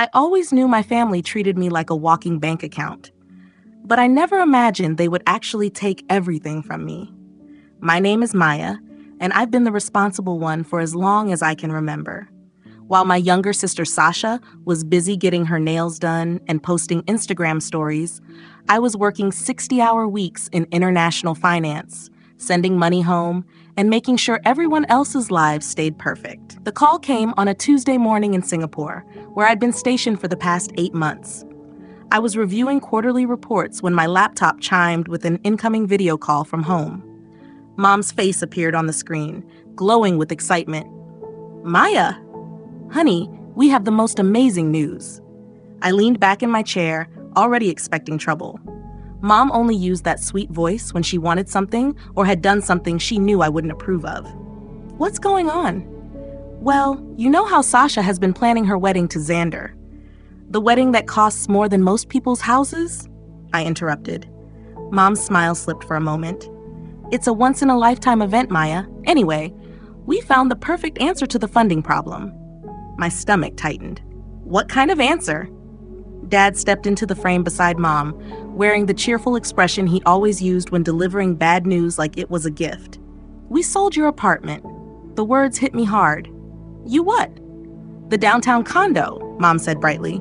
I always knew my family treated me like a walking bank account, but I never imagined they would actually take everything from me. My name is Maya, and I've been the responsible one for as long as I can remember. While my younger sister Sasha was busy getting her nails done and posting Instagram stories, I was working 60-hour weeks in international finance, sending money home, and making sure everyone else's lives stayed perfect. The call came on a Tuesday morning in Singapore, where I'd been stationed for the past 8 months. I was reviewing quarterly reports when my laptop chimed with an incoming video call from home. Mom's face appeared on the screen, glowing with excitement. "Maya! Honey, we have the most amazing news." I leaned back in my chair, already expecting trouble. Mom only used that sweet voice when she wanted something or had done something she knew I wouldn't approve of. "What's going on?" "Well, you know how Sasha has been planning her wedding to Xander. The wedding that costs more than most people's houses?" I interrupted. Mom's smile slipped for a moment. "It's a once-in-a-lifetime event, Maya. Anyway, we found the perfect answer to the funding problem." My stomach tightened. "What kind of answer?" Dad stepped into the frame beside Mom, wearing the cheerful expression he always used when delivering bad news like it was a gift. "We sold your apartment." The words hit me hard. "You what?" "The downtown condo," Mom said brightly.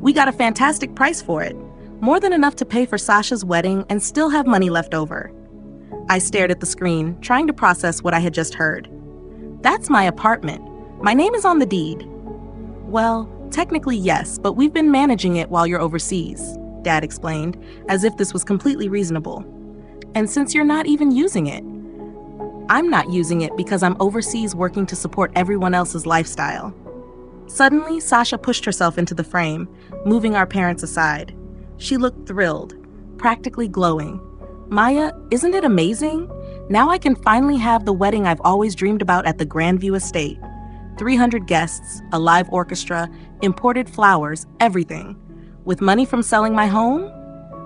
"We got a fantastic price for it, more than enough to pay for Sasha's wedding and still have money left over." I stared at the screen, trying to process what I had just heard. "That's my apartment. My name is on the deed." "Well, technically yes, but we've been managing it while you're overseas," Dad explained, as if this was completely reasonable. "And since you're not even using it." "I'm not using it because I'm overseas working to support everyone else's lifestyle." Suddenly, Sasha pushed herself into the frame, moving our parents aside. She looked thrilled, practically glowing. "Maya, isn't it amazing? Now I can finally have the wedding I've always dreamed about at the Grandview Estate. 300 guests, a live orchestra, imported flowers, everything. With money from selling my home?"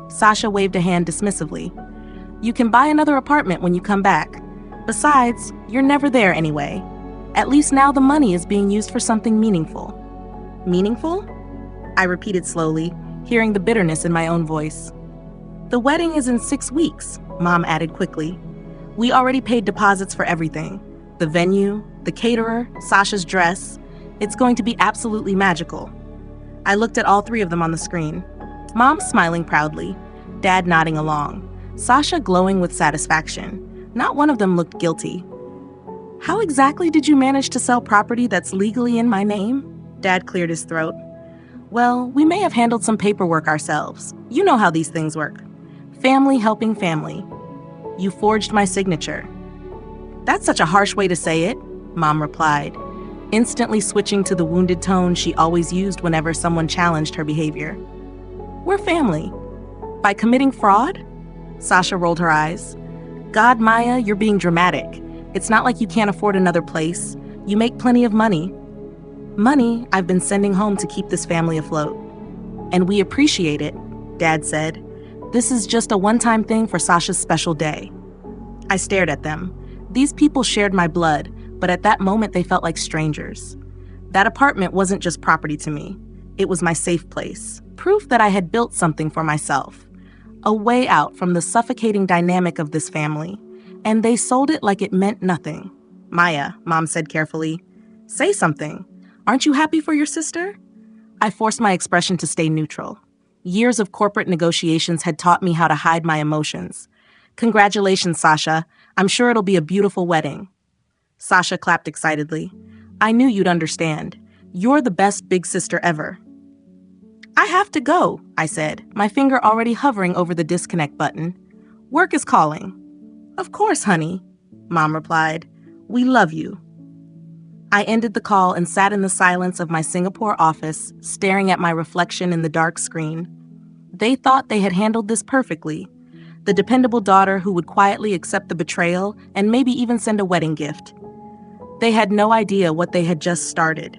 Sasha waved a hand dismissively. "You can buy another apartment when you come back. Besides, you're never there anyway. At least now the money is being used for something meaningful." "Meaningful?" I repeated slowly, hearing the bitterness in my own voice. "The wedding is in 6 weeks," Mom added quickly. "We already paid deposits for everything. The venue, the caterer, Sasha's dress. It's going to be absolutely magical." I looked at all 3 of them on the screen. Mom smiling proudly, Dad nodding along, Sasha glowing with satisfaction. Not one of them looked guilty. "How exactly did you manage to sell property that's legally in my name?" Dad cleared his throat. "Well, we may have handled some paperwork ourselves. You know how these things work. Family helping family. You forged my signature." "That's such a harsh way to say it," Mom replied, instantly switching to the wounded tone she always used whenever someone challenged her behavior. "We're family." "By committing fraud?" Sasha rolled her eyes. "God, Maya, you're being dramatic. It's not like you can't afford another place. You make plenty of money." "Money I've been sending home to keep this family afloat." "And we appreciate it," Dad said. "This is just a one-time thing for Sasha's special day." I stared at them. These people shared my blood, but at that moment they felt like strangers. That apartment wasn't just property to me. It was my safe place, proof that I had built something for myself, a way out from the suffocating dynamic of this family, and they sold it like it meant nothing. "Maya," Mom said carefully, "say something. Aren't you happy for your sister?" I forced my expression to stay neutral. Years of corporate negotiations had taught me how to hide my emotions. "Congratulations, Sasha. I'm sure it'll be a beautiful wedding." Sasha clapped excitedly. "I knew you'd understand. You're the best big sister ever." "I have to go," I said, my finger already hovering over the disconnect button. "Work is calling." "Of course, honey," Mom replied. "We love you." I ended the call and sat in the silence of my Singapore office, staring at my reflection in the dark screen. They thought they had handled this perfectly. The dependable daughter who would quietly accept the betrayal and maybe even send a wedding gift. They had no idea what they had just started.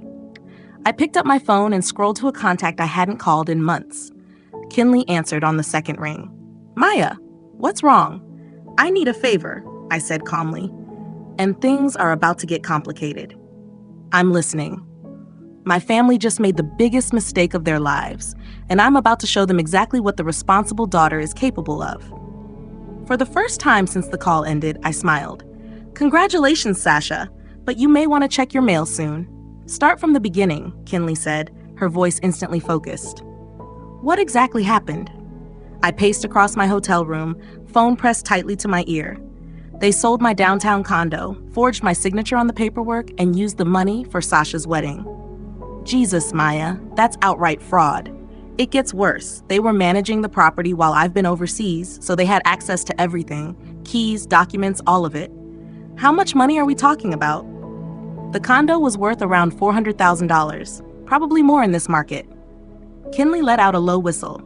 I picked up my phone and scrolled to a contact I hadn't called in months. Kinley answered on the second ring. "Maya, what's wrong?" "I need a favor," I said calmly. "And things are about to get complicated." "I'm listening." My family just made the biggest mistake of their lives, and I'm about to show them exactly what the responsible daughter is capable of. For the first time since the call ended, I smiled. Congratulations, Sasha, but you may want to check your mail soon. Start from the beginning, Kinley said, her voice instantly focused. What exactly happened? I paced across my hotel room, phone pressed tightly to my ear. They sold my downtown condo, forged my signature on the paperwork, and used the money for Sasha's wedding. Jesus, Maya, that's outright fraud. It gets worse. They were managing the property while I've been overseas, so they had access to everything, keys, documents, all of it. How much money are we talking about? The condo was worth around $400,000, probably more in this market. Kinley let out a low whistle.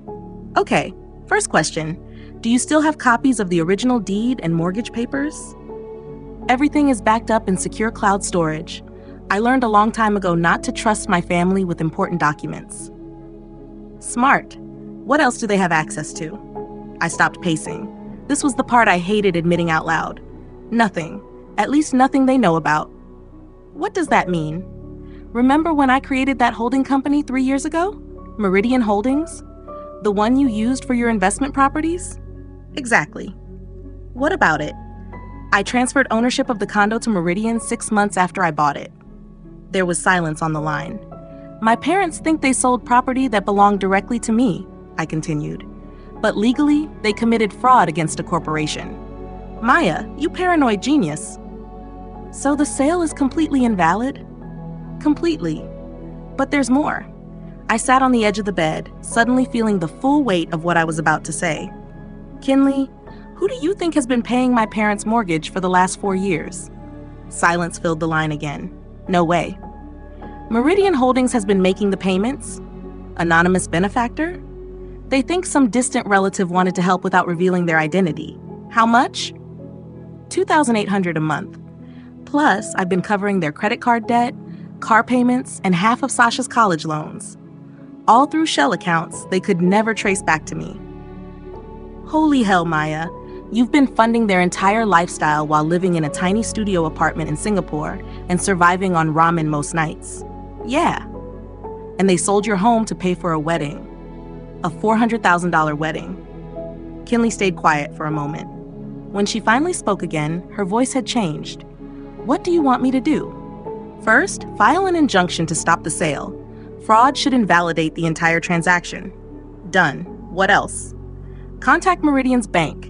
Okay, first question. Do you still have copies of the original deed and mortgage papers? Everything is backed up in secure cloud storage. I learned a long time ago not to trust my family with important documents. Smart. What else do they have access to? I stopped pacing. This was the part I hated admitting out loud. Nothing. At least nothing they know about. What does that mean? Remember when I created that holding company 3 years ago? Meridian Holdings? The one you used for your investment properties? Exactly. What about it? I transferred ownership of the condo to Meridian 6 months after I bought it. There was silence on the line. My parents think they sold property that belonged directly to me, I continued. But legally, they committed fraud against a corporation. Maya, you paranoid genius. So the sale is completely invalid? Completely. But there's more. I sat on the edge of the bed, suddenly feeling the full weight of what I was about to say. Kinley, who do you think has been paying my parents' mortgage for the last 4 years? Silence filled the line again. No way. Meridian Holdings has been making the payments? Anonymous benefactor? They think some distant relative wanted to help without revealing their identity. How much? $2,800 a month. Plus, I've been covering their credit card debt, car payments, and half of Sasha's college loans. All through shell accounts they could never trace back to me. Holy hell, Maya. You've been funding their entire lifestyle while living in a tiny studio apartment in Singapore and surviving on ramen most nights. Yeah. And they sold your home to pay for a wedding. A $400,000 wedding. Kinley stayed quiet for a moment. When she finally spoke again, her voice had changed. What do you want me to do? First, file an injunction to stop the sale. Fraud should invalidate the entire transaction. Done. What else? Contact Meridian's bank.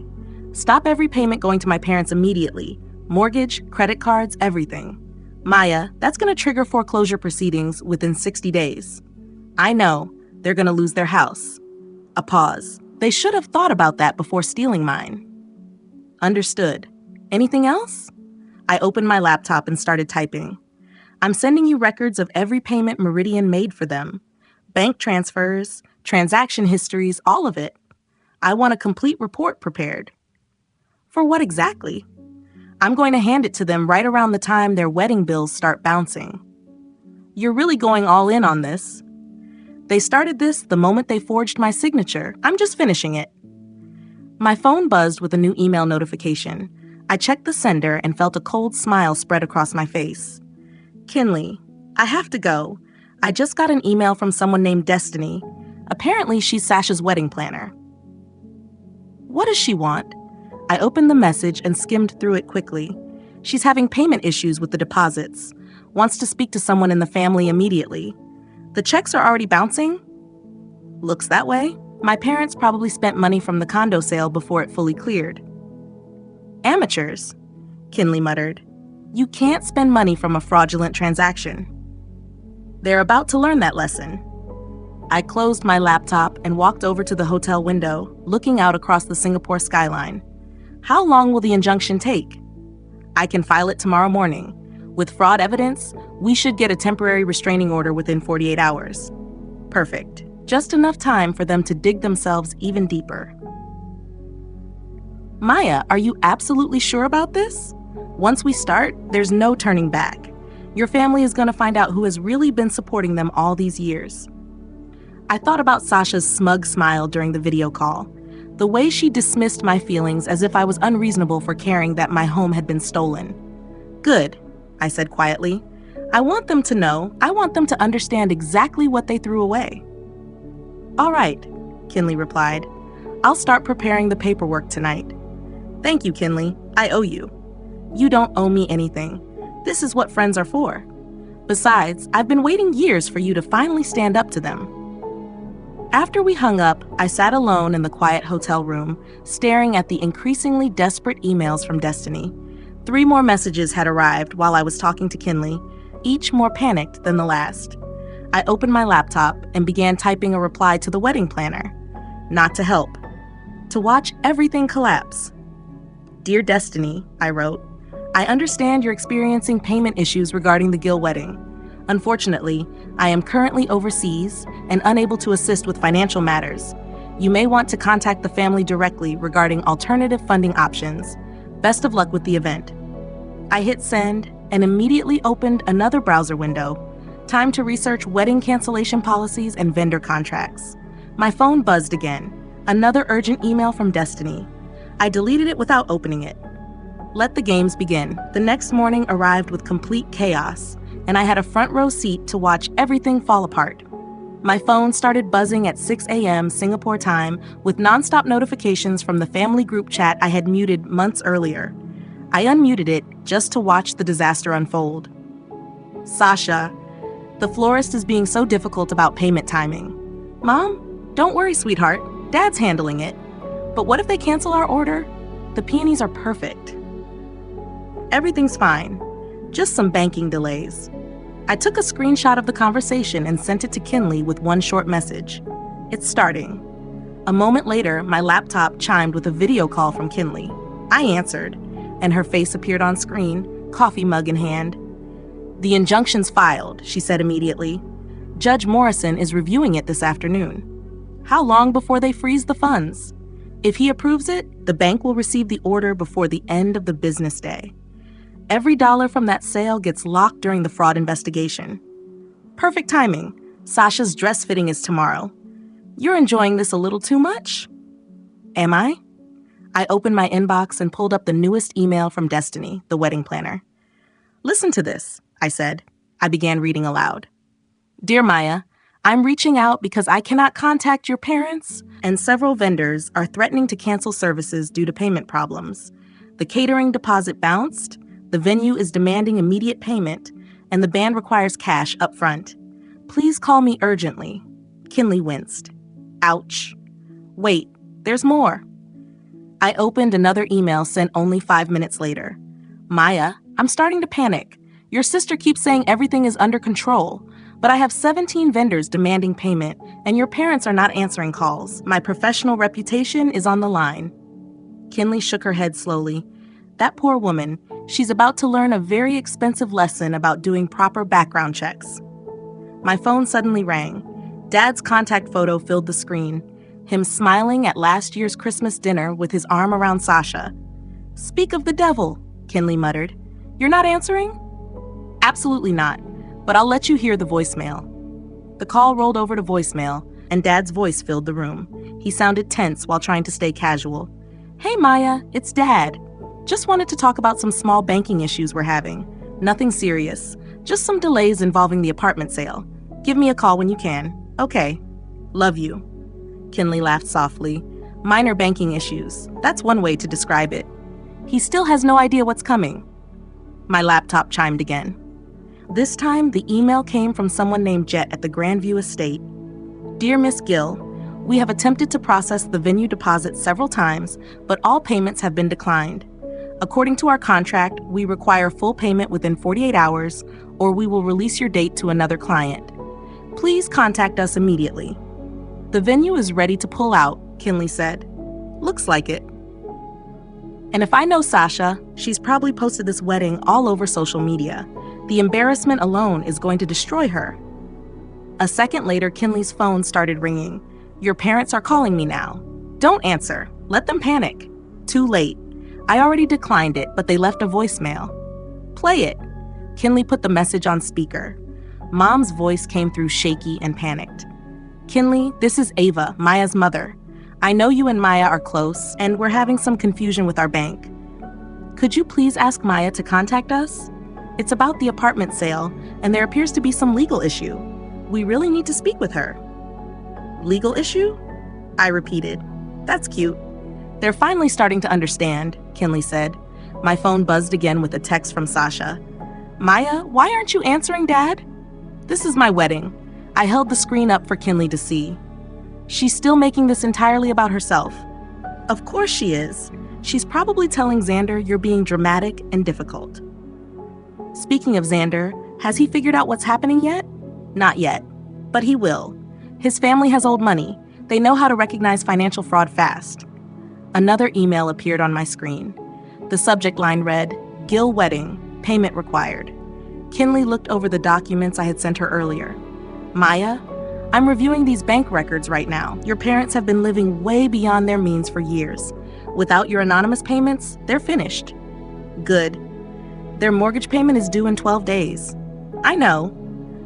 Stop every payment going to my parents immediately. Mortgage, credit cards, everything. Maya, that's going to trigger foreclosure proceedings within 60 days. I know. They're going to lose their house. A pause. They should have thought about that before stealing mine. Understood. Anything else? I opened my laptop and started typing. I'm sending you records of every payment Meridian made for them. Bank transfers, transaction histories, all of it. I want a complete report prepared. For what exactly? I'm going to hand it to them right around the time their wedding bills start bouncing. You're really going all in on this. They started this the moment they forged my signature. I'm just finishing it. My phone buzzed with a new email notification. I checked the sender and felt a cold smile spread across my face. Kinley, I have to go. I just got an email from someone named Destiny. Apparently, she's Sasha's wedding planner. What does she want? I opened the message and skimmed through it quickly. She's having payment issues with the deposits. Wants to speak to someone in the family immediately. The checks are already bouncing? Looks that way. My parents probably spent money from the condo sale before it fully cleared. Amateurs, Kinley muttered. You can't spend money from a fraudulent transaction. They're about to learn that lesson. I closed my laptop and walked over to the hotel window, looking out across the Singapore skyline. How long will the injunction take? I can file it tomorrow morning. With fraud evidence, we should get a temporary restraining order within 48 hours. Perfect. Just enough time for them to dig themselves even deeper. Maya, are you absolutely sure about this? Once we start, there's no turning back. Your family is going to find out who has really been supporting them all these years. I thought about Sasha's smug smile during the video call, the way she dismissed my feelings as if I was unreasonable for caring that my home had been stolen. Good, I said quietly. I want them to know. I want them to understand exactly what they threw away. All right, Kinley replied. I'll start preparing the paperwork tonight. Thank you, Kinley. I owe you. You don't owe me anything. This is what friends are for. Besides, I've been waiting years for you to finally stand up to them. After we hung up, I sat alone in the quiet hotel room, staring at the increasingly desperate emails from Destiny. 3 more messages had arrived while I was talking to Kinley, each more panicked than the last. I opened my laptop and began typing a reply to the wedding planner. Not to help. To watch everything collapse. Dear Destiny, I wrote, I understand you're experiencing payment issues regarding the Gill wedding. Unfortunately, I am currently overseas and unable to assist with financial matters. You may want to contact the family directly regarding alternative funding options. Best of luck with the event. I hit send and immediately opened another browser window. Time to research wedding cancellation policies and vendor contracts. My phone buzzed again. Another urgent email from Destiny. I deleted it without opening it. Let the games begin. The next morning arrived with complete chaos, and I had a front row seat to watch everything fall apart. My phone started buzzing at 6 a.m. Singapore time with nonstop notifications from the family group chat I had muted months earlier. I unmuted it just to watch the disaster unfold. Sasha, the florist is being so difficult about payment timing. Mom, don't worry, sweetheart. Dad's handling it. But what if they cancel our order? The peonies are perfect. Everything's fine. Just some banking delays. I took a screenshot of the conversation and sent it to Kinley with one short message. It's starting. A moment later, my laptop chimed with a video call from Kinley. I answered, and her face appeared on screen, coffee mug in hand. The injunction's filed, she said immediately. Judge Morrison is reviewing it this afternoon. How long before they freeze the funds? If he approves it, the bank will receive the order before the end of the business day. Every dollar from that sale gets locked during the fraud investigation. Perfect timing. Sasha's dress fitting is tomorrow. You're enjoying this a little too much? Am I? I opened my inbox and pulled up the newest email from Destiny, the wedding planner. Listen to this, I said. I began reading aloud. Dear Maya, I'm reaching out because I cannot contact your parents, and several vendors are threatening to cancel services due to payment problems. The catering deposit bounced, the venue is demanding immediate payment, and the band requires cash up front. Please call me urgently. Kinley winced. Ouch. Wait, there's more. I opened another email sent only 5 minutes later. Maya, I'm starting to panic. Your sister keeps saying everything is under control, but I have 17 vendors demanding payment, and your parents are not answering calls. My professional reputation is on the line. Kinley shook her head slowly. That poor woman, she's about to learn a very expensive lesson about doing proper background checks. My phone suddenly rang. Dad's contact photo filled the screen, him smiling at last year's Christmas dinner with his arm around Sasha. Speak of the devil, Kinley muttered. You're not answering? Absolutely not, but I'll let you hear the voicemail. The call rolled over to voicemail, and Dad's voice filled the room. He sounded tense while trying to stay casual. Hey Maya, it's Dad. Just wanted to talk about some small banking issues we're having. Nothing serious. Just some delays involving the apartment sale. Give me a call when you can. Okay. Love you. Kinley laughed softly. Minor banking issues. That's one way to describe it. He still has no idea what's coming. My laptop chimed again. This time, the email came from someone named Jet at the Grandview Estate. Dear Miss Gill, we have attempted to process the venue deposit several times, but all payments have been declined. According to our contract, we require full payment within 48 hours, or we will release your date to another client. Please contact us immediately. The venue is ready to pull out, Kinley said. Looks like it. And if I know Sasha, she's probably posted this wedding all over social media. The embarrassment alone is going to destroy her. A second later, Kinley's phone started ringing. Your parents are calling me now. Don't answer. Let them panic. Too late. I already declined it, but they left a voicemail. Play it. Kinley put the message on speaker. Mom's voice came through shaky and panicked. Kinley, this is Ava, Maya's mother. I know you and Maya are close, and we're having some confusion with our bank. Could you please ask Maya to contact us? It's about the apartment sale, and there appears to be some legal issue. We really need to speak with her. Legal issue? I repeated. That's cute. They're finally starting to understand, Kinley said. My phone buzzed again with a text from Sasha. Maya, why aren't you answering, Dad? This is my wedding. I held the screen up for Kinley to see. She's still making this entirely about herself. Of course she is. She's probably telling Xander you're being dramatic and difficult. Speaking of Xander, has he figured out what's happening yet? Not yet, but he will. His family has old money. They know how to recognize financial fraud fast. Another email appeared on my screen. The subject line read, Gil Wedding, payment required. Kinley looked over the documents I had sent her earlier. Maya, I'm reviewing these bank records right now. Your parents have been living way beyond their means for years. Without your anonymous payments, they're finished. Good. Their mortgage payment is due in 12 days. I know.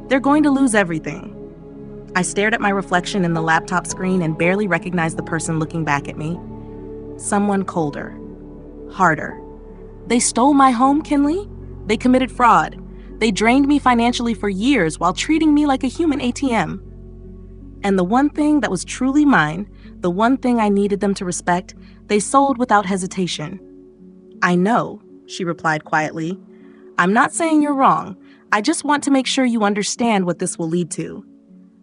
They're going to lose everything. I stared at my reflection in the laptop screen and barely recognized the person looking back at me. Someone colder. Harder. They stole my home, Kinley. They committed fraud. They drained me financially for years while treating me like a human ATM. And the one thing that was truly mine, the one thing I needed them to respect, they sold without hesitation. I know, she replied quietly. I'm not saying you're wrong. I just want to make sure you understand what this will lead to.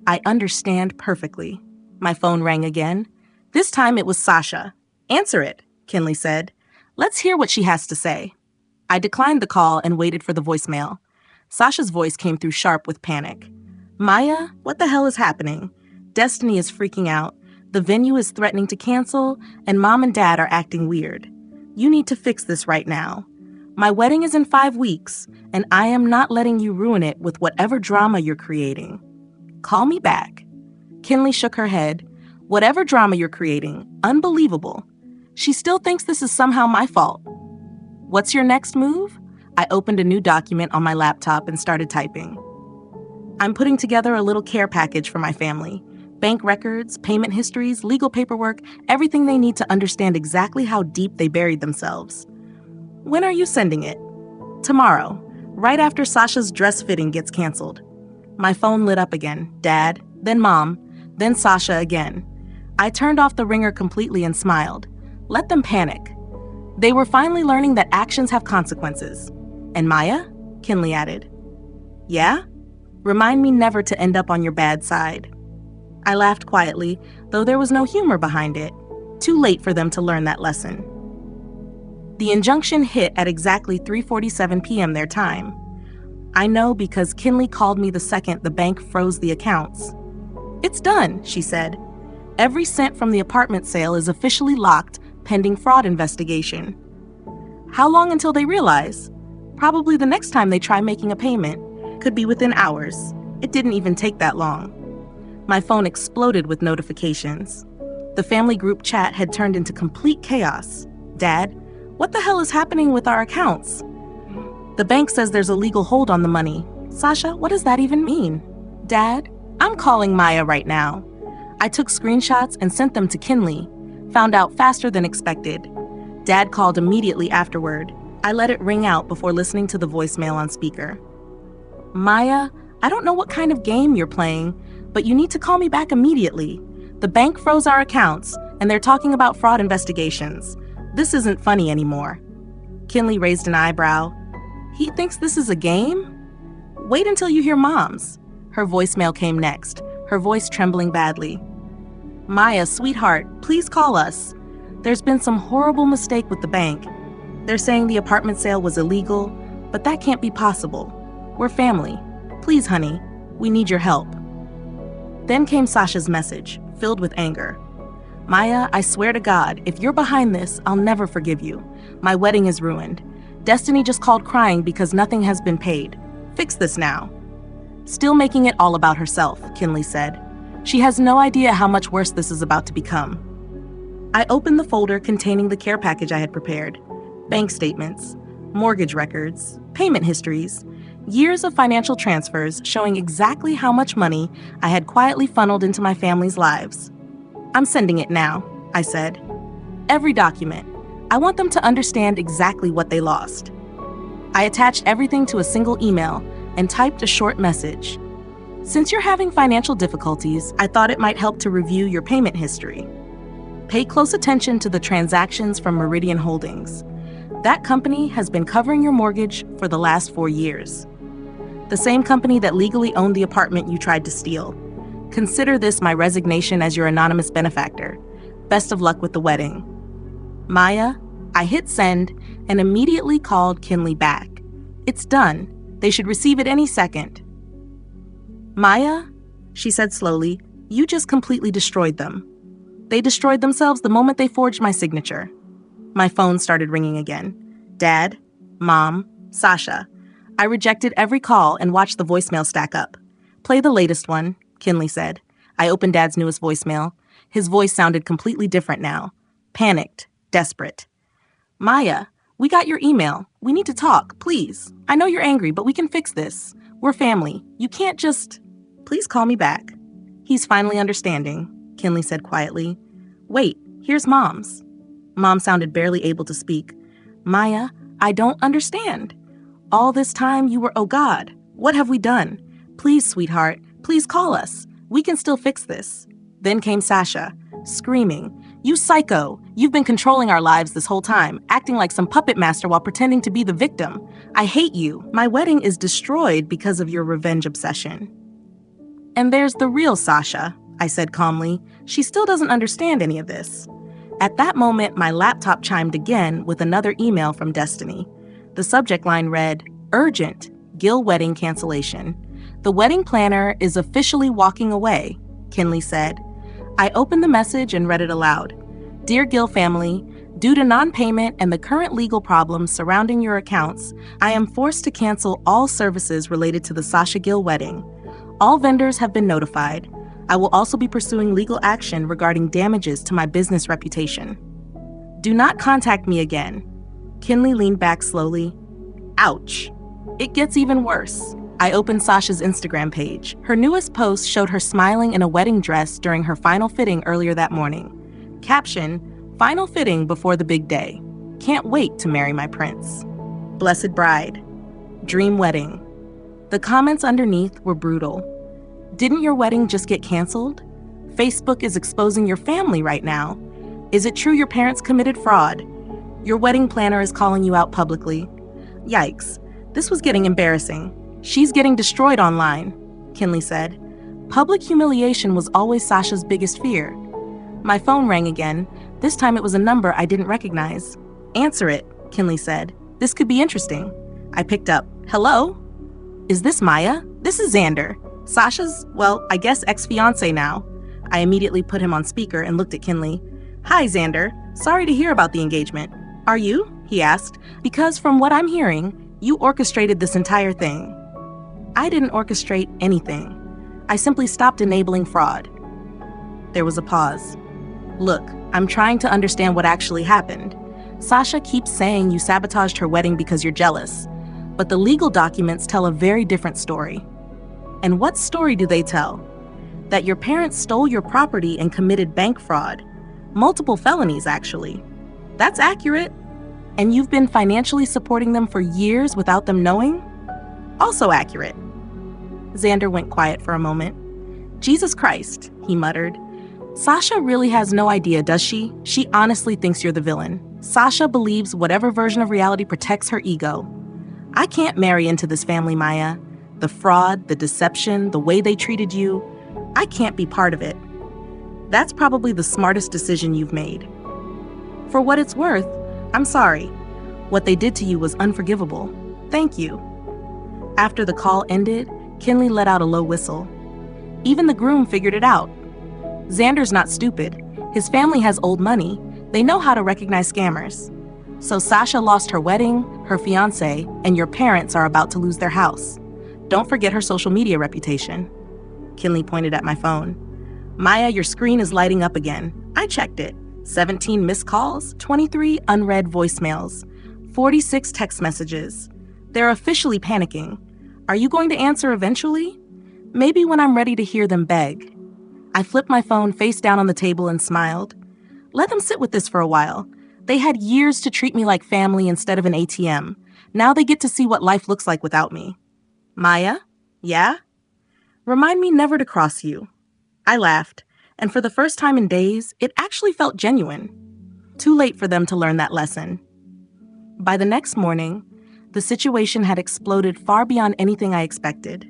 I understand perfectly. My phone rang again. This time it was Sasha. Answer it, Kinley said. Let's hear what she has to say. I declined the call and waited for the voicemail. Sasha's voice came through sharp with panic. Maya, what the hell is happening? Destiny is freaking out. The venue is threatening to cancel, and Mom and Dad are acting weird. You need to fix this right now. My wedding is in 5 weeks, and I am not letting you ruin it with whatever drama you're creating. Call me back. Kinley shook her head. Whatever drama you're creating, unbelievable. She still thinks this is somehow my fault. What's your next move? I opened a new document on my laptop and started typing. I'm putting together a little care package for my family. Bank records, payment histories, legal paperwork, everything they need to understand exactly how deep they buried themselves. When are you sending it? Tomorrow, right after Sasha's dress fitting gets canceled. My phone lit up again. Dad, then Mom, then Sasha again. I turned off the ringer completely and smiled. Let them panic. They were finally learning that actions have consequences. And Maya? Kinley added. Yeah? Remind me never to end up on your bad side. I laughed quietly, though there was no humor behind it. Too late for them to learn that lesson. The injunction hit at exactly 3:47 p.m. their time. I know because Kinley called me the second the bank froze the accounts. It's done, she said. Every cent from the apartment sale is officially locked pending fraud investigation. How long until they realize? Probably the next time they try making a payment. Could be within hours. It didn't even take that long. My phone exploded with notifications. The family group chat had turned into complete chaos. Dad, what the hell is happening with our accounts? The bank says there's a legal hold on the money. Sasha, what does that even mean? Dad, I'm calling Maya right now. I took screenshots and sent them to Kinley. Found out faster than expected. Dad called immediately afterward. I let it ring out before listening to the voicemail on speaker. Maya, I don't know what kind of game you're playing, but you need to call me back immediately. The bank froze our accounts, and they're talking about fraud investigations. This isn't funny anymore. Kinley raised an eyebrow. He thinks this is a game? Wait until you hear Mom's. Her voicemail came next, her voice trembling badly. Maya, sweetheart, please call us. There's been some horrible mistake with the bank. They're saying the apartment sale was illegal, but that can't be possible. We're family. Please, honey, we need your help. Then came Sasha's message, filled with anger. Maya, I swear to God, if you're behind this, I'll never forgive you. My wedding is ruined. Destiny just called crying because nothing has been paid. Fix this now. Still making it all about herself, Kinley said. She has no idea how much worse this is about to become. I opened the folder containing the care package I had prepared. Bank statements, mortgage records, payment histories, years of financial transfers showing exactly how much money I had quietly funneled into my family's lives. I'm sending it now, I said. Every document. I want them to understand exactly what they lost. I attached everything to a single email and typed a short message. Since you're having financial difficulties, I thought it might help to review your payment history. Pay close attention to the transactions from Meridian Holdings. That company has been covering your mortgage for the last 4 years. The same company that legally owned the apartment you tried to steal. Consider this my resignation as your anonymous benefactor. Best of luck with the wedding. Maya, I hit send and immediately called Kinley back. It's done. They should receive it any second. Maya, she said slowly, you just completely destroyed them. They destroyed themselves the moment they forged my signature. My phone started ringing again. Dad, Mom, Sasha. I rejected every call and watched the voicemail stack up. Play the latest one, Kinley said. I opened Dad's newest voicemail. His voice sounded completely different now. Panicked, desperate. Maya, we got your email. We need to talk, please. I know you're angry, but we can fix this. We're family. You can't just... Please call me back. He's finally understanding, Kinley said quietly. Wait, here's Mom's. Mom sounded barely able to speak. Maya, I don't understand. All this time you were, oh God, what have we done? Please, sweetheart, please call us. We can still fix this. Then came Sasha, screaming, you psycho, you've been controlling our lives this whole time, acting like some puppet master while pretending to be the victim. I hate you. My wedding is destroyed because of your revenge obsession. And there's the real Sasha, I said calmly. She still doesn't understand any of this. At that moment, my laptop chimed again with another email from Destiny. The subject line read, Urgent, Gil wedding cancellation. The wedding planner is officially walking away, Kinley said. I opened the message and read it aloud. Dear Gil family, due to non-payment and the current legal problems surrounding your accounts, I am forced to cancel all services related to the Sasha Gil wedding. All vendors have been notified. I will also be pursuing legal action regarding damages to my business reputation. Do not contact me again. Kinley leaned back slowly. Ouch. It gets even worse. I opened Sasha's Instagram page. Her newest post showed her smiling in a wedding dress during her final fitting earlier that morning. Caption, final fitting before the big day. Can't wait to marry my prince. Blessed bride. Dream wedding. The comments underneath were brutal. Didn't your wedding just get canceled? Facebook is exposing your family right now. Is it true your parents committed fraud? Your wedding planner is calling you out publicly. Yikes, this was getting embarrassing. She's getting destroyed online, Kinley said. Public humiliation was always Sasha's biggest fear. My phone rang again. This time it was a number I didn't recognize. Answer it, Kinley said. This could be interesting. I picked up. Hello? Is this Maya? This is Xander. Sasha's, well, I guess ex-fiance now. I immediately put him on speaker and looked at Kinley. Hi, Xander. Sorry to hear about the engagement. Are you? He asked. Because from what I'm hearing, you orchestrated this entire thing. I didn't orchestrate anything. I simply stopped enabling fraud. There was a pause. Look, I'm trying to understand what actually happened. Sasha keeps saying you sabotaged her wedding because you're jealous, but the legal documents tell a very different story. And what story do they tell? That your parents stole your property and committed bank fraud. Multiple felonies, actually. That's accurate. And you've been financially supporting them for years without them knowing? Also accurate. Xander went quiet for a moment. Jesus Christ, he muttered. Sasha really has no idea, does she? She honestly thinks you're the villain. Sasha believes whatever version of reality protects her ego. I can't marry into this family, Maya. The fraud, the deception, the way they treated you, I can't be part of it. That's probably the smartest decision you've made. For what it's worth, I'm sorry. What they did to you was unforgivable. Thank you. After the call ended, Kinley let out a low whistle. Even the groom figured it out. Xander's not stupid. His family has old money. They know how to recognize scammers. So Sasha lost her wedding, her fiancé, and your parents are about to lose their house. Don't forget her social media reputation. Kinley pointed at my phone. Maya, your screen is lighting up again. I checked it. 17 missed calls, 23 unread voicemails, 46 text messages. They're officially panicking. Are you going to answer eventually? Maybe when I'm ready to hear them beg. I flipped my phone face down on the table and smiled. Let them sit with this for a while. They had years to treat me like family instead of an ATM. Now they get to see what life looks like without me. Maya? Yeah? Remind me never to cross you. I laughed, and for the first time in days, it actually felt genuine. Too late for them to learn that lesson. By the next morning, the situation had exploded far beyond anything I expected.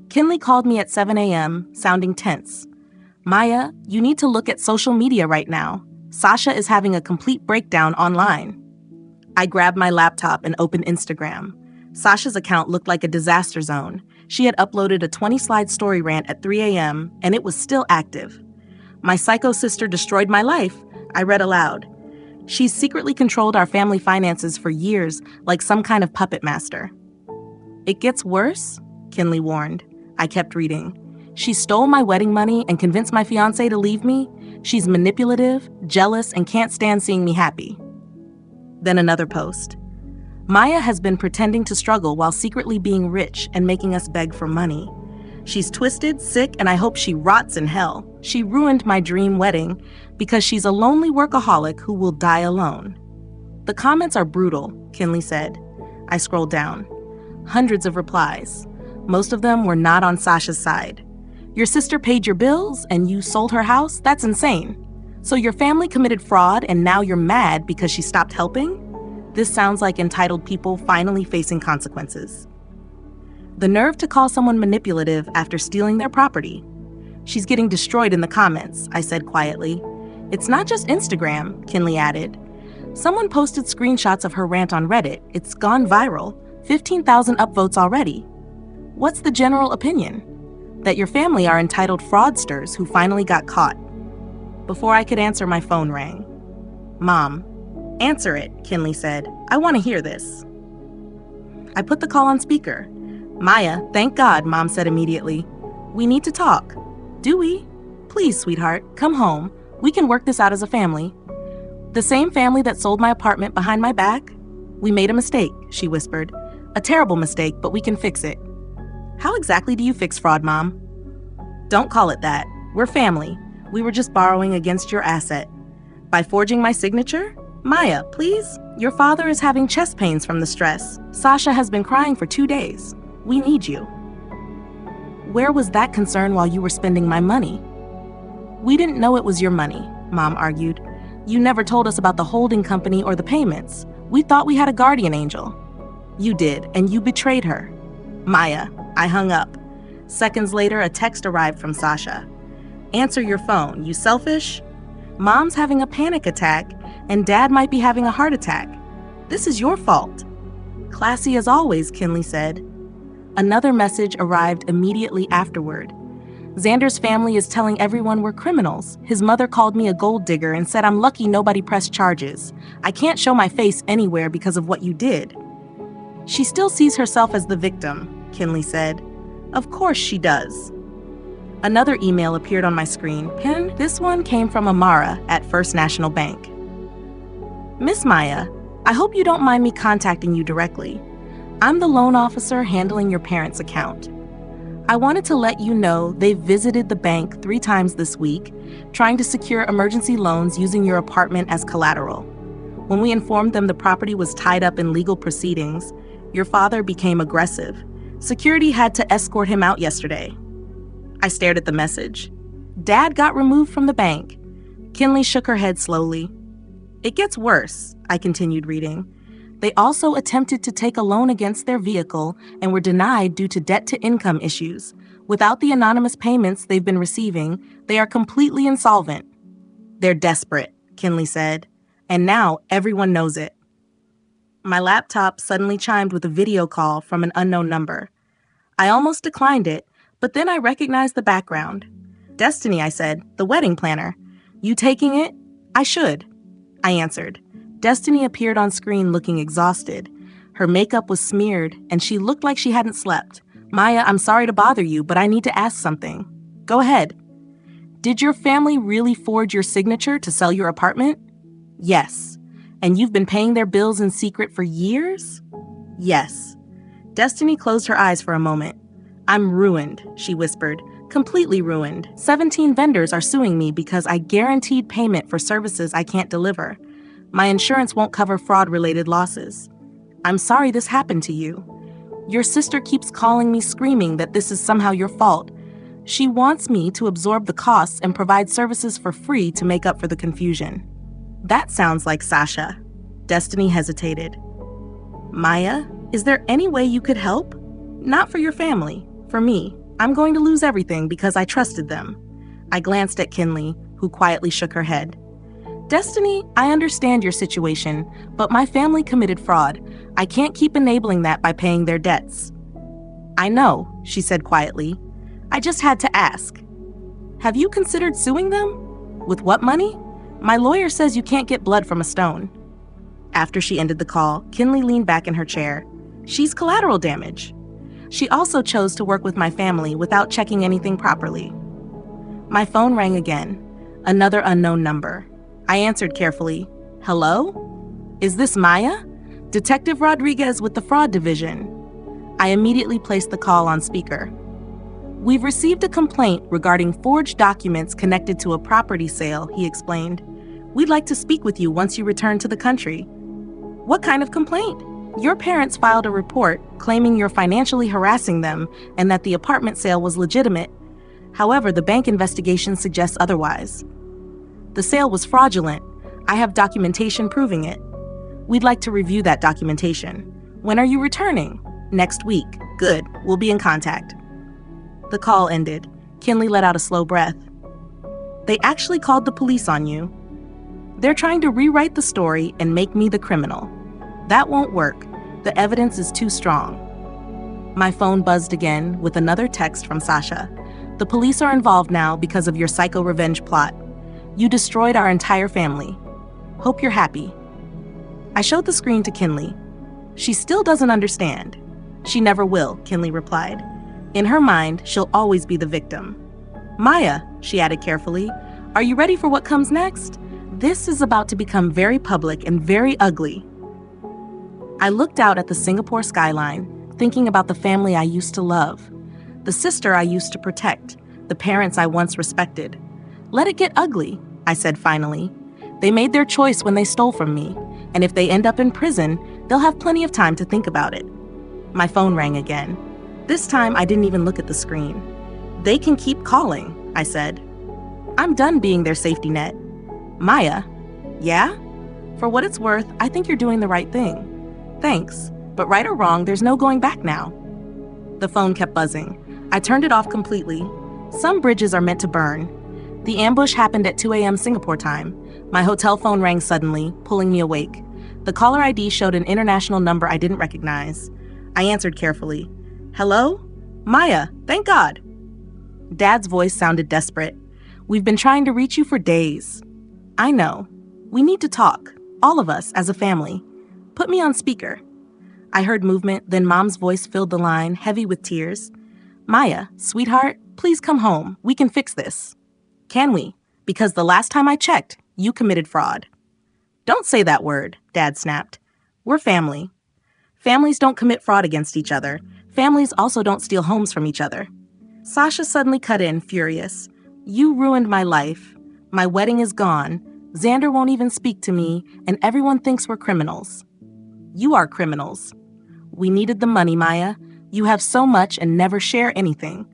Kinley called me at 7 a.m., sounding tense. Maya, you need to look at social media right now. Sasha is having a complete breakdown online. I grabbed my laptop and opened Instagram. Sasha's account looked like a disaster zone. She had uploaded a 20-slide story rant at 3 a.m., and it was still active. My psycho sister destroyed my life, I read aloud. She's secretly controlled our family finances for years, like some kind of puppet master. It gets worse, Kinley warned. I kept reading. She stole my wedding money and convinced my fiancé to leave me. She's manipulative, jealous, and can't stand seeing me happy. Then another post. Maya has been pretending to struggle while secretly being rich and making us beg for money. She's twisted, sick, and I hope she rots in hell. She ruined my dream wedding because she's a lonely workaholic who will die alone. The comments are brutal, Kinley said. I scrolled down. Hundreds of replies. Most of them were not on Sasha's side. Your sister paid your bills and you sold her house? That's insane. So your family committed fraud and now you're mad because she stopped helping? This sounds like entitled people finally facing consequences. The nerve to call someone manipulative after stealing their property. She's getting destroyed in the comments, I said quietly. It's not just Instagram, Kinley added. Someone posted screenshots of her rant on Reddit. It's gone viral. 15,000 upvotes already. What's the general opinion? That your family are entitled fraudsters who finally got caught. Before I could answer, my phone rang. Mom. Answer it, Kinley said. I want to hear this. I put the call on speaker. Maya, thank God, Mom said immediately. We need to talk. Do we? Please, sweetheart, come home. We can work this out as a family. The same family that sold my apartment behind my back? We made a mistake, she whispered. A terrible mistake, but we can fix it. How exactly do you fix fraud, Mom? Don't call it that. We're family. We were just borrowing against your asset. By forging my signature? Maya, please? Your father is having chest pains from the stress. Sasha has been crying for 2 days. We need you. Where was that concern while you were spending my money? We didn't know it was your money, Mom argued. You never told us about the holding company or the payments. We thought we had a guardian angel. You did, and you betrayed her. Maya, I hung up. Seconds later, a text arrived from Sasha. Answer your phone, you selfish? Mom's having a panic attack, and Dad might be having a heart attack. This is your fault. Classy as always, Kinley said. Another message arrived immediately afterward. Xander's family is telling everyone we're criminals. His mother called me a gold digger and said I'm lucky nobody pressed charges. I can't show my face anywhere because of what you did. She still sees herself as the victim, Kinley said. Of course she does. Another email appeared on my screen. This one came from Amara at First National Bank. Miss Maya, I hope you don't mind me contacting you directly. I'm the loan officer handling your parents' account. I wanted to let you know they've visited the bank 3 times this week, trying to secure emergency loans using your apartment as collateral. When we informed them the property was tied up in legal proceedings, your father became aggressive. Security had to escort him out yesterday. I stared at the message. Dad got removed from the bank. Kinley shook her head slowly. It gets worse, I continued reading. They also attempted to take a loan against their vehicle and were denied due to debt-to-income issues. Without the anonymous payments they've been receiving, they are completely insolvent. They're desperate, Kinley said, and now everyone knows it. My laptop suddenly chimed with a video call from an unknown number. I almost declined it, but then I recognized the background. Destiny, I said, the wedding planner. You taking it? I should. I answered. Destiny appeared on screen looking exhausted. Her makeup was smeared, and she looked like she hadn't slept. Maya, I'm sorry to bother you, but I need to ask something. Go ahead. Did your family really forge your signature to sell your apartment? Yes. And you've been paying their bills in secret for years? Yes. Destiny closed her eyes for a moment. I'm ruined, she whispered. Completely ruined. 17 vendors are suing me because I guaranteed payment for services I can't deliver. My insurance won't cover fraud-related losses. I'm sorry this happened to you. Your sister keeps calling me screaming that this is somehow your fault. She wants me to absorb the costs and provide services for free to make up for the confusion. That sounds like Sasha. Destiny hesitated. Maya, is there any way you could help? Not for your family, for me. I'm going to lose everything because I trusted them. I glanced at Kinley, who quietly shook her head. Destiny, I understand your situation, but my family committed fraud. I can't keep enabling that by paying their debts. I know, she said quietly. I just had to ask. Have you considered suing them? With what money? My lawyer says you can't get blood from a stone. After she ended the call, Kinley leaned back in her chair. She's collateral damage. She also chose to work with my family without checking anything properly. My phone rang again. Another unknown number. I answered carefully. Hello? Is this Maya? Detective Rodriguez with the Fraud Division. I immediately placed the call on speaker. We've received a complaint regarding forged documents connected to a property sale, he explained. We'd like to speak with you once you return to the country. What kind of complaint? Your parents filed a report claiming you're financially harassing them and that the apartment sale was legitimate. However, the bank investigation suggests otherwise. The sale was fraudulent. I have documentation proving it. We'd like to review that documentation. When are you returning? Next week. Good. We'll be in contact. The call ended. Kinley let out a slow breath. They actually called the police on you. They're trying to rewrite the story and make me the criminal. That won't work. The evidence is too strong. My phone buzzed again with another text from Sasha. The police are involved now because of your psycho revenge plot. You destroyed our entire family. Hope you're happy. I showed the screen to Kinley. She still doesn't understand. She never will, Kinley replied. In her mind, she'll always be the victim. Maya, she added carefully, are you ready for what comes next? This is about to become very public and very ugly. I looked out at the Singapore skyline, thinking about the family I used to love, the sister I used to protect, the parents I once respected. Let it get ugly, I said finally. They made their choice when they stole from me, and if they end up in prison, they'll have plenty of time to think about it. My phone rang again. This time, I didn't even look at the screen. They can keep calling, I said. I'm done being their safety net. Maya, yeah? For what it's worth, I think you're doing the right thing. Thanks, but right or wrong, there's no going back now. The phone kept buzzing. I turned it off completely. Some bridges are meant to burn. The ambush happened at 2 a.m. Singapore time. My hotel phone rang suddenly, pulling me awake. The caller ID showed an international number I didn't recognize. I answered carefully. Hello? Maya, thank God. Dad's voice sounded desperate. We've been trying to reach you for days. I know. We need to talk, all of us as a family. Put me on speaker. I heard movement, then Mom's voice filled the line, heavy with tears. Maya, sweetheart, please come home. We can fix this. Can we? Because the last time I checked, you committed fraud. Don't say that word, Dad snapped. We're family. Families don't commit fraud against each other. Families also don't steal homes from each other. Sasha suddenly cut in, furious. You ruined my life. My wedding is gone. Xander won't even speak to me, and everyone thinks we're criminals. You are criminals. We needed the money, Maya. You have so much and never share anything.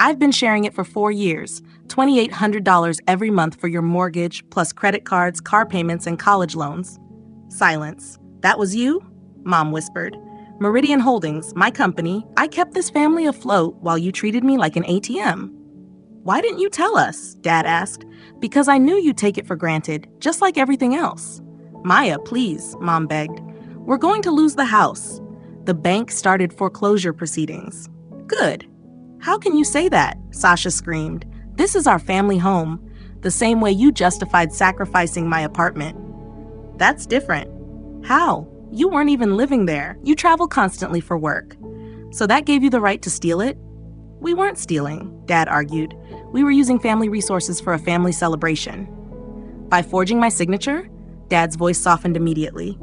I've been sharing it for 4 years, $2,800 every month for your mortgage, plus credit cards, car payments, and college loans. Silence. That was you? Mom whispered. Meridian Holdings, my company. I kept this family afloat while you treated me like an ATM. Why didn't you tell us? Dad asked. Because I knew you'd take it for granted, just like everything else. Maya, please, Mom begged. We're going to lose the house. The bank started foreclosure proceedings. Good. How can you say that? Sasha screamed. This is our family home, the same way you justified sacrificing my apartment. That's different. How? You weren't even living there. You travel constantly for work. So that gave you the right to steal it? We weren't stealing, Dad argued. We were using family resources for a family celebration. By forging my signature? Dad's voice softened immediately.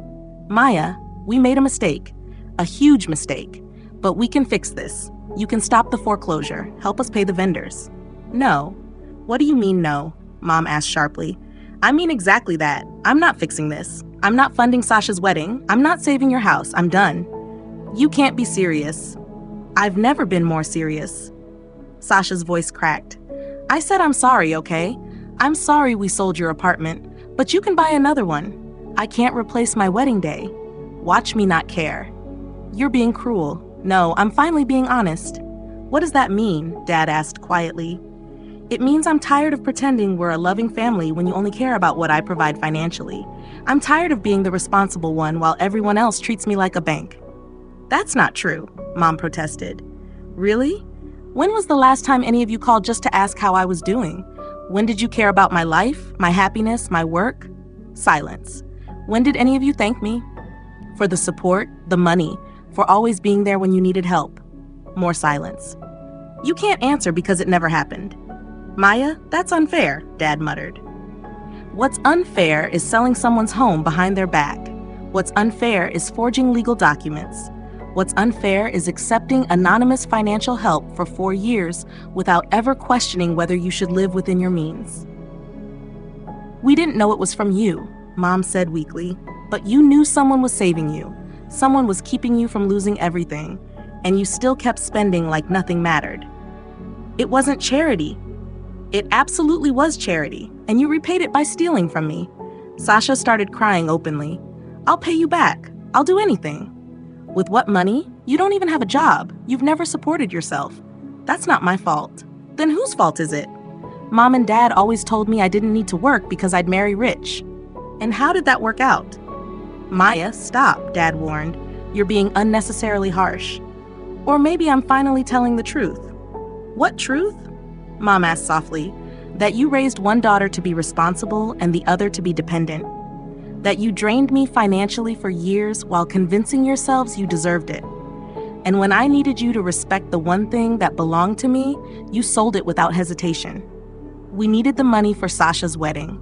Maya, we made a mistake. A huge mistake. But we can fix this. You can stop the foreclosure, help us pay the vendors. No. What do you mean no? Mom asked sharply. I mean exactly that. I'm not fixing this. I'm not funding Sasha's wedding. I'm not saving your house. I'm done. You can't be serious. I've never been more serious. Sasha's voice cracked. I said I'm sorry, okay? I'm sorry we sold your apartment, but you can buy another one. I can't replace my wedding day. Watch me not care. You're being cruel. No, I'm finally being honest. What does that mean? Dad asked quietly. It means I'm tired of pretending we're a loving family when you only care about what I provide financially. I'm tired of being the responsible one while everyone else treats me like a bank. That's not true, Mom protested. Really? When was the last time any of you called just to ask how I was doing? When did you care about my life, my happiness, my work? Silence. When did any of you thank me? For the support, the money, for always being there when you needed help. More silence. You can't answer because it never happened. Maya, that's unfair, Dad muttered. What's unfair is selling someone's home behind their back. What's unfair is forging legal documents. What's unfair is accepting anonymous financial help for 4 years without ever questioning whether you should live within your means. We didn't know it was from you, Mom said weakly, but you knew someone was saving you. Someone was keeping you from losing everything, and you still kept spending like nothing mattered. It wasn't charity. It absolutely was charity, and you repaid it by stealing from me. Sasha started crying openly. I'll pay you back. I'll do anything. With what money? You don't even have a job. You've never supported yourself. That's not my fault. Then whose fault is it? Mom and Dad always told me I didn't need to work because I'd marry rich. And how did that work out? Maya, stop, Dad warned. You're being unnecessarily harsh. Or maybe I'm finally telling the truth. What truth? Mom asked softly. That you raised one daughter to be responsible and the other to be dependent. That you drained me financially for years while convincing yourselves you deserved it. And when I needed you to respect the one thing that belonged to me, you sold it without hesitation. We needed the money for Sasha's wedding.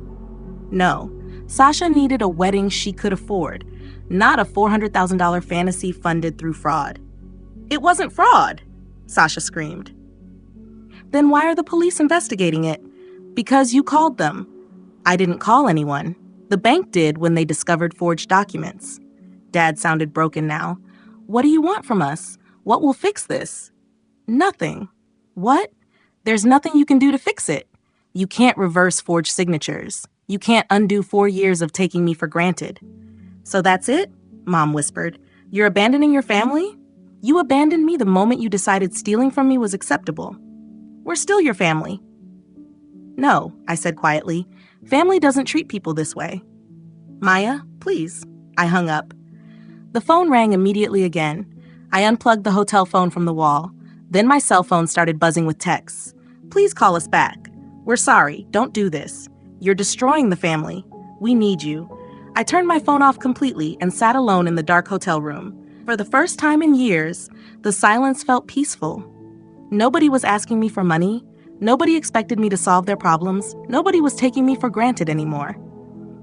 No, Sasha needed a wedding she could afford, not a $400,000 fantasy funded through fraud. It wasn't fraud, Sasha screamed. Then why are the police investigating it? Because you called them. I didn't call anyone. The bank did when they discovered forged documents. Dad sounded broken now. What do you want from us? What will fix this? Nothing. What? There's nothing you can do to fix it. You can't reverse forged signatures. You can't undo 4 years of taking me for granted. So that's it? Mom whispered. You're abandoning your family? You abandoned me the moment you decided stealing from me was acceptable. We're still your family. No, I said quietly. Family doesn't treat people this way. Maya, please. I hung up. The phone rang immediately again. I unplugged the hotel phone from the wall. Then my cell phone started buzzing with texts. Please call us back. We're sorry. Don't do this. You're destroying the family. We need you. I turned my phone off completely and sat alone in the dark hotel room. For the first time in years, the silence felt peaceful. Nobody was asking me for money. Nobody expected me to solve their problems. Nobody was taking me for granted anymore.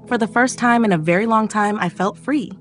For the first time in a very long time, I felt free.